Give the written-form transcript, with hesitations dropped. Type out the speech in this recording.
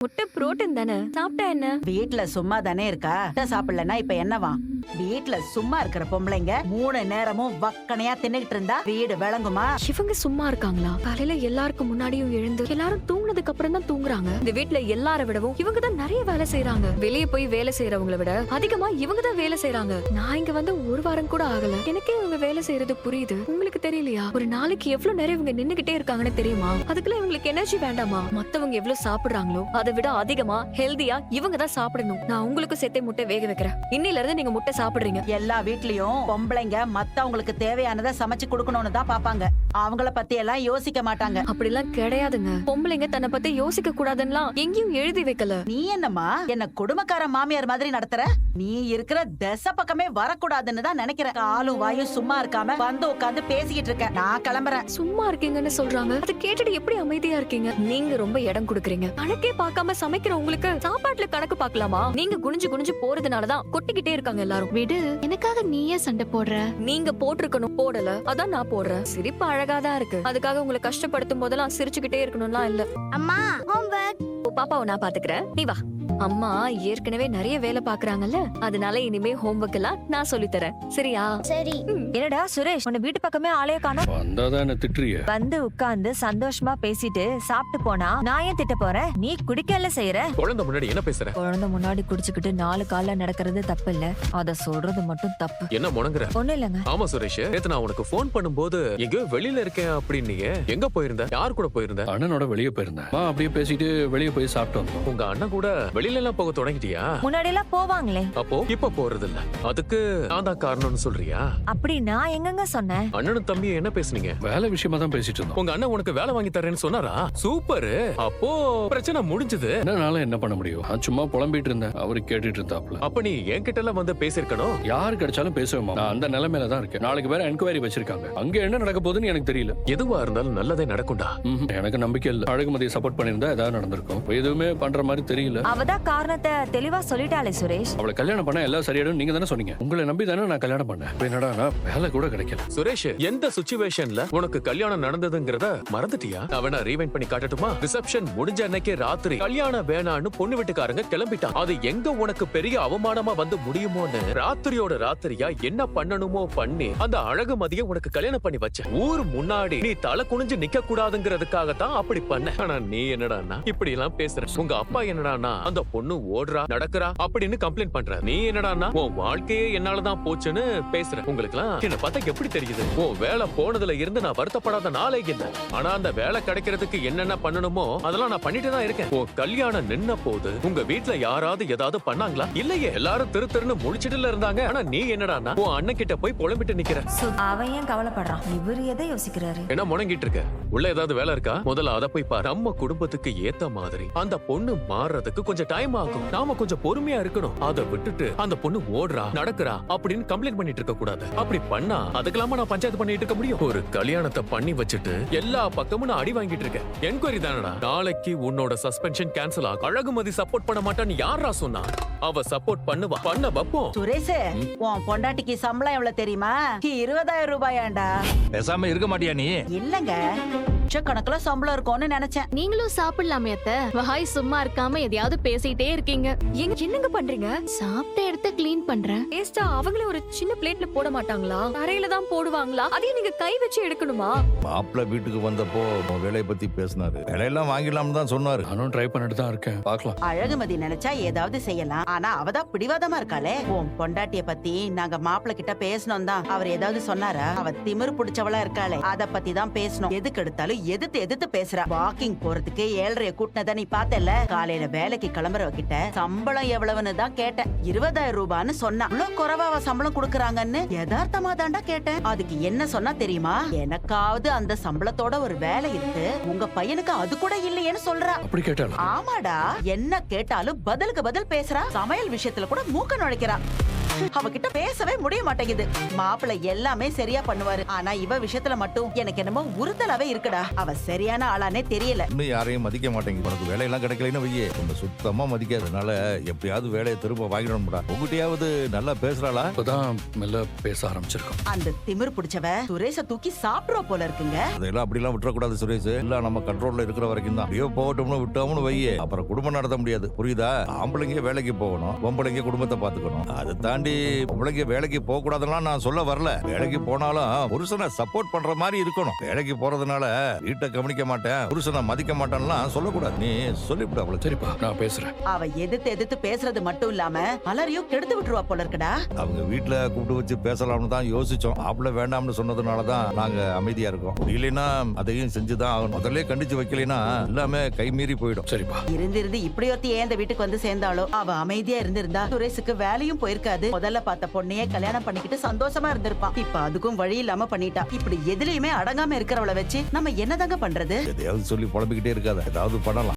முட்டை புரோட்டீன் தானே, சாப்பிட்டா என்ன? வீட்ல சும்மா தானே இருக்கா, சாப்பிடலன்னா இப்ப என்னவா? வீட்ல சும்மா இருக்கிற பொம்பளைங்க 3 நேரமும் வக்கனையா தின்னுகிட்டு இருந்தா வீடு விளங்குமா? இவங்க சும்மா இருக்காங்களா? காலையில எல்லாருக்கும் முன்னாடியும் எழுந்து எல்லாரும் தூங்குனதுக்கு அப்புறம் தான் தூங்குறாங்க. இந்த வீட்ல எல்லார விடவும் இவங்க தான் நிறைய வேலை செய்யறாங்க. வெளியே போய் வேலை செய்யறவங்கள விட அதிகமா இவங்க தான் வேலை செய்யறாங்க. நான் இங்க வந்து 1 வாரம் கூட ஆகல, எனக்கே இவங்க வேலை செய்யறது புரியுது. உங்களுக்கு தெரியலையா? ஒரு நாளைக்கு எவ்வளவு நேரம் இவங்க நின்னுகிட்டே இருக்காங்கன்னு தெரியுமா? அதுக்குள்ள இவங்களுக்கு எனர்ஜி வேண்டாமா? மத்தவங்க எவ்வளவு சாப்பிடுறாங்களோ அதை விட அதிகமா ஹெல்தியா இவங்க தான் சாப்பிடணும். நான் உங்களுக்கு சேர்த்தே முட்டை வேக வைக்கிறேன். இன்னில இருந்து நீங்க முட்டை சாப்பிடுறீங்க. எல்லா வீட்லயும் பொம்பளைங்க மத்தவங்களுக்கு தேவையானதை சமைச்சு கொடுக்கணும்னு தான் பாப்பாங்க. அவங்கள பத்தி எல்லாம் யோசிக்க மாட்டாங்க. அப்படிலாம் கிடையாதுங்க. பொம்பளைங்க தன்னை பத்தி யோசிக்க கூடாதுன்னா எங்கேயும் எழுதி வைக்கல. நீ என்னம்மா என்ன குடும்பக்கார மாமியார் மாதிரி நடத்துற? நீ இருக்கிற திசை பக்கமே வரக்கூடாதுன்னு தான் நினைக்கிறேன். காலும் வாயும் சும்மா இருக்காம வந்து உட்காந்து பேசிக்கிட்டு இருக்க. நான் கிளம்புறேன். சும்மா இருக்கீங்கன்னு சொல்றாங்க, அதை கேட்டுட்டு எப்படி அமைதியா இருக்கீங்க? நீங்க ரொம்ப இடம் கொடுக்குறீங்க. கணக்கே பார்க்காம சமைக்கிற உங்களுக்கு சாப்பாட்டுல கணக்கு பார்க்கலாமா? நீங்க குனிஞ்சு குனிஞ்சு போறதுனாலதான் கொட்டிக்கிட்டே இருக்காங்க எல்லாரும். விடு, எனக்காக நீயே சண்டை போடுற. நீங்க போட்டிருக்கணும், போடல, அதான் நான் போடுறேன். சிரிப்பு அழகாதான் இருக்கு, அதுக்காக உங்களை கஷ்டப்படுத்தும் போதெல்லாம் சிரிச்சுக்கிட்டே இருக்கணும்லாம் இல்ல. அம்மா, ஹோம்வொர்க். பாப்பாவை நான் பாத்துக்கிறேன், நீ வா. அம்மா ஏற்கனவே நிறைய வேலை பாக்குறாங்கல்ல, அதனால இனிமே ஹோம்வொர்க் எல்லாம் நான் சொல்லி தரேன், சரியா? சரி. என்னடா சுரேஷ், உன்னை வீட்டு பக்கமே ஆளைய காணோம். வந்தாதான் என்ன திட்டுறிய? வந்து உட்கார்ந்து சந்தோஷமா பேசிட்டு சாப்பிட்டு போனா நான் ஏன் திட்ட போறேன்? நீ குடிக்கல செய்யற. குழந்தை முன்னாடி என்ன பேசுற? குழந்தை முன்னாடி குடிச்சுக்கிட்டு 4 கால்ல நடக்கிறது தப்பு இல்ல, அத சொல்றது மட்டும் தப்பு. என்ன முணங்குற? ஒண்ணு இல்லங்க. ஆமா சுரேஷ், நேத்து நான் உனக்கு போன் பண்ணும்போது எங்கயோ வெளியில இருக்கேன் அப்படின்னீங்க. எங்க போயிருந்த? யார் கூட போயிருந்த? அண்ணனோட வெளியே போயிருந்தேன். அப்படியே பேசிட்டு வெளியே போய் சாப்பிட்டு வந்தோம். உங்க அண்ணன் கூட வெளியில எல்லாம் போக தொடங்கிட்டியா? முன்னாடி எல்லாம் போவாங்களே, அப்போ இப்ப போறது இல்ல. அதுக்கு நான் தான் காரணம்னு சொல்றியா? அப்படி நான் எங்கங்க சொன்னேன்? அண்ணனும் தம்பியும் என்ன பேசுனீங்க? வேலை விஷயமா தான் பேசிட்டு இருந்தோம். உங்க அண்ணன் உனக்கு வேலை வாங்கி தரேன்னு சொன்னாரா? சூப்பர். அப்போ பிரச்சனை முடிஞ்சது. என்னால என்ன பண்ண முடியும்? நான் சும்மா புலம்பிட்டு இருந்தேன், அவரு கேட்டுட்டு இருந்தாப்ல. அப்ப நீ என்கிட்ட எல்லாம் வந்து பேசிருக்கணும். யாரு கிடைச்சாலும் பேசுவேன். நான் அந்த நிலைமையில தான் இருக்கேன். நாளைக்கு வேற என்கொயரி வச்சிருக்காங்க. அங்க என்ன நடக்க போகுதுன்னு எனக்கு தெரியல. எதுவா இருந்தாலும் நல்லதே நடக்கும்டா. எனக்கு நம்பிக்கை இல்ல. அழகுமதியை சப்போர்ட் பண்ணிருந்தா ஏதாவது நடந்திருக்கும். எதுவுமே பண்ற மாதிரி தெரியல. அவதான் காரணத்தை தெளிவா சொல்லிட்டாளே சுரேஷ். அவளை கல்யாணம் பண்ண எல்லாம் சரியாடும் நீங்க தானே சொன்னீங்க. உங்களை நம்பி தானே நான் கல்யாணம் பண்ணேன். என்னடா வேலை கூட கிடைக்கல. சுரேஷ், எந்த சிச்சுவேஷன்ல உனக்கு கல்யாணம் நடந்ததுங்கிறத மறந்துட்டியா? அவனா ரீவைண்ட் பண்ணி காட்டட்டுமா? ரிசப்ஷன் முடிஞ்ச அன்னைக்கே ராத்திரி கல்யாணம் வேணான்னு பொண்ணு வீட்டுக்காரங்க கிளம்பிட்டான். அது எங்க உனக்கு பெரிய அவமானமா வந்து முடியுமோன்னு ராத்திரியோட ராத்திரியா என்ன பண்ணணுமோ பண்ணி அந்த அழகுமதியை உனக்கு கல்யாணம் பண்ணி வச்ச. ஊர் முன்னாடி நீ தலை குனிஞ்சு நிக்க கூடாதுங்கிறதுக்காகத்தான் அப்படி பண்ண. ஆனா நீ என்னடான்னா இப்படி எல்லாம் பேசுற. உங்க அப்பா என்னடான்னா அந்த பொண்ணு ஓடுறா நடக்கிறா அப்படின்னு கம்ப்ளைண்ட் பண்ற. நீ என்னடான்னா உன் வாழ்க்கையே என்னாலதான் போச்சுன்னு பேசுற. உங்களுக்கு எல்லாம் என்ன பார்த்தா எப்படி தெரியுது? உன் வேலை போனதுல இருந்து நான் வருத்தப்படாத நாளே இல்ல. ஆனா அந்த வேலை கிடைக்கிறதுக்கு என்னென்ன பண்ணணுமோ அதெல்லாம் நான் பண்ணிட்டு தான் இருக்கேன். உன் கல்யாணம் நின்ன போது உங்க வீட்டுல யாராவது ஏதாவது பண்ணாங்களா? இல்லையே, எல்லாரும் திரு திருன்னு முழிச்சிட்டுல இருந்தாங்க. ஆனா நீ என்னடான்னா உன் அண்ணன் கிட்ட போய் புலம்பிட்டு நிக்கிற. அவன் ஏன் கவலைப்படுறான்? இவரு எதை யோசிக்கிறாரு? என்ன முணங்கிட்டு இருக்க? உள்ள ஏதாவது வேலை இருக்கா? முதல்ல அதை போய் பாரு. நம்ம குடும்பத்துக்கு ஏத்த மாதிரி அந்த பொண்ணு மாறுறதுக்கு கொஞ்சம் டைம் ஆகும். நாம கொஞ்சம் பொறுமையா இருக்கணும். அதை விட்டுட்டு அந்த பொண்ணு ஓடுறா நடக்கிறா அப்படின்னு கம்ப்ளைண்ட் பண்ணிட்டு இருக்க கூடாது. அப்படி பண்ணா அதுக்கெல்லாம நான் பஞ்சாயத்து பண்ணிட்டு இருக்க முடியும்? ஒரு கல்யாணத்தை பண்ணி வச்சுட்டு எல்லா பக்கமும் நான் அடி வாங்கிட்டு இருக்கேன். என்கொயரி தானடா. நாளைக்கு உன்னோட சஸ்பென்ஷன் கேன்சல் ஆகும். அழகுமதி சப்போர்ட் பண்ண மாட்டான்னு யாரா சொன்னா? அவ சப்போர்ட் பண்ணுவா, பண்ண வைப்போம். சுரேஷ், உன் பொண்டாட்டிக்கு சம்பளம் எவ்வளவு தெரியுமா? 20,000 ரூபாயாண்டா. பேசாம இருக்க மாட்டியா நீ? இல்லங்க, லட்சக்கணக்குல சம்பளம் இருக்கும்னு நினைச்சேன். நீங்களும் சாப்பிடலாமே அத்தை. வாய் சும்மா இருக்காம எதையாவது பேசிட்டே இருக்கீங்க. என்னங்க பண்றீங்க? சாப்பிட்ட இடத்த கிளீன் பண்றேன். டேஸ்டா அவங்களே ஒரு சின்ன பிளேட்ல போட மாட்டாங்களா? தரையில தான் போடுவாங்களா? அதையும் நீங்க கை வச்சு எடுக்கணுமா? மாப்பிள்ள வீட்டுக்கு வந்தப்போ வேலையை பத்தி பேசினாரு. வேலையெல்லாம் வாங்கிடலாம்னு தான் சொன்னாரு. நானும் ட்ரை பண்ணிட்டு தான் இருக்கேன். பாக்கலாம். அழகுமதி நினைச்சா ஏதாவது செய்யலாம். ஆனா அவதான் பிடிவாதமா இருக்காளே. உன் பொண்டாட்டிய பத்தி நாங்க மாப்பிள்ள கிட்ட பேசணும் தான். அவர் ஏதாவது சொன்னாரா? அவ திமிரு பிடிச்சவளா இருக்காளே, அத பத்தி தான் பேசணும். எதுக்கு எடுத்தாலும் எதிர்த்து பேசுறா. வாக்கிங் போறதுக்கு 7:30 கூட்டினத நீ பார்த்தல. காலையில வேலைக்கு கிளம்புறவ கிட்ட சம்பளம் எவ்வளவுன்னு தான் கேட்டேன். 20,000 ரூபான்னு சொன்னா. இவ்வளவு குறைவா சம்பளம் கொடுக்கறாங்கன்னு யதார்த்தமா தாண்டா கேட்டேன். அதுக்கு என்ன சொன்னா தெரியுமா? எனக்காவது அந்த சம்பளத்தோட ஒரு வேலை இருக்கு, உங்க பையனுக்கு அது கூட இல்லையேன்னு சொல்றா. அப்படி கேட்டாலும் ஆமாடா, என்ன கேட்டாலும் பதிலுக்கு பதில் பேசுறா. சமையல் விஷயத்துல கூட மூக்க நுழைக்கிறா. அவகிட்ட பேசவே முடிய மாட்டேங்குது. மாப்பிள்ளை எல்லாமே சரியா பண்ணுவாரு, ஆனா இவ விஷயத்துல மட்டும் எனக்கு என்னமோ உறுத்தலாவே இருக்குடா. அவ சரியான ஆளானே தெரியல. இன்னும் யாரையும் மதிக்க மாட்டேங்குது. உனக்கு வேலையெல்லாம் கிடைக்கலன்னு வையே, உன்னை சுத்தமா மதிக்காதனால எப்படியாவது வேலையை திரும்ப வாங்கிடணும்டா. உங்ககிட்டயாவது நல்லா பேசுறாளா? இப்பதான் மெல்ல பேச ஆரம்பிச்சிருக்கோம். அந்த திமிரு பிடிச்சவ சுரேஷ தூக்கி சாப்பிடுவா போல இருக்குங்க. அதெல்லாம் அப்படிலாம் விட்டுறக்கூடாது சுரேஷ். எல்லாம் நம்ம கண்ட்ரோல்ல இருக்கிற வரைக்கும் தான். ஐயோ போகட்டும்னு விட்டோம்னு வையே, அப்புறம் குடும்பம் நடத்த முடியாது. புரியுதா? ஆம்பளைங்க வேலைக்கு போகணும், பொம்பளைங்க குடும்பத்தை பாத்துக்கணும். அதை தாண்டி பொம்பளைங்க வேலைக்கு போக கூடாதுலாம் நான் சொல்ல வரல. வேலைக்கு போனாலும் புருஷனை சப்போர்ட் பண்ற மாதிரி இருக்கணும். வேலைக்கு போறதுனால வீட்டை கவனிக்க மாட்டேன், புருஷனை மதிக்க மாட்டேன்லாம் சொல்லக்கூடாது. நீ சொல்லிவிட்டு அவளுக்கு. சரிப்பா, நான் பேசுறேன். அவ எதிர்த்து பேசுறது மட்டும் இல்லாம அலறியும் கெடுத்து விட்டுருவா போல இருக்குடா. அவங்க வீட்டுல கூப்பிட்டு வச்சு பேசலாம்னு தான் யோசிச்சோம். மாப்பிள்ளை வேண்டாம்னு சொன்னதுனாலதான் நாங்க அமைதியா இருக்கோம். இல்லைன்னா அதையும் செஞ்சுதான் ஆகணும். முதல்ல கண்டிச்சு வைக்கலைன்னா எல்லாமே கைமீறி போயிடும். சரிப்பா. இருந்து இப்படி ஒருத்தி ஏன் இந்த வீட்டுக்கு வந்து சேர்ந்தாலோ, அவ அமைதியா இருந்திருந்தா சுரேஷுக்கு வேலையும் போயிருக்காது. முதல்ல பார்த்த பொண்ணையே கல்யாணம் பண்ணிக்கிட்டு சந்தோஷமா இருந்திருப்பான். இப்ப அதுக்கும் வழி இல்லாம பண்ணிட்டா. இப்படி எதுலயுமே அடங்காம இருக்கிறவளை வச்சு நம்ம என்னதாங்க பண்றது? எதையாவது சொல்லி புலம்பிக்கிட்டே இருக்காத, ஏதாவது பண்ணலாம்.